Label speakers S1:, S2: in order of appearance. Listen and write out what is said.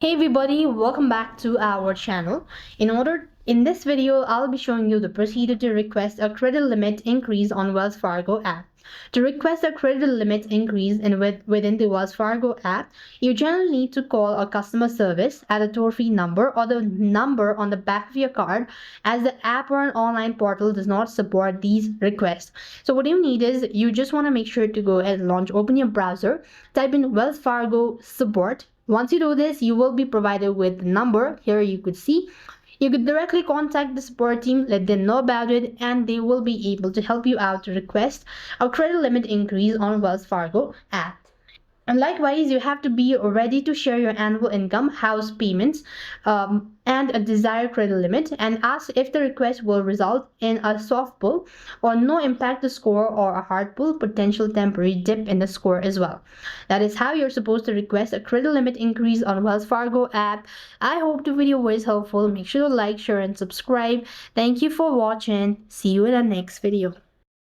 S1: Hey everybody, welcome back to our channel. In this video, I'll be showing you the procedure to request a credit limit increase on Wells Fargo app. To request a credit limit increase within the Wells Fargo app, you generally need to call a customer service at a toll-free number or the number on the back of your card, as the app or an online portal does not support these requests. So what you need is you just want to make sure to go ahead and open your browser, type in Wells Fargo support. Once you do this, you will be provided with the number. Here you could see. You could directly contact the support team, let them know about it, and they will be able to help you out to request a credit limit increase on Wells Fargo app. And likewise, you have to be ready to share your annual income, house payments, and a desired credit limit, and ask if the request will result in a soft pull or no impact the score, or a hard pull, potential temporary dip in the score as well. That is how you're supposed to request a credit limit increase on Wells Fargo app. I hope the video was helpful. Make sure to like, share, and subscribe. Thank you for watching. See you in the next video.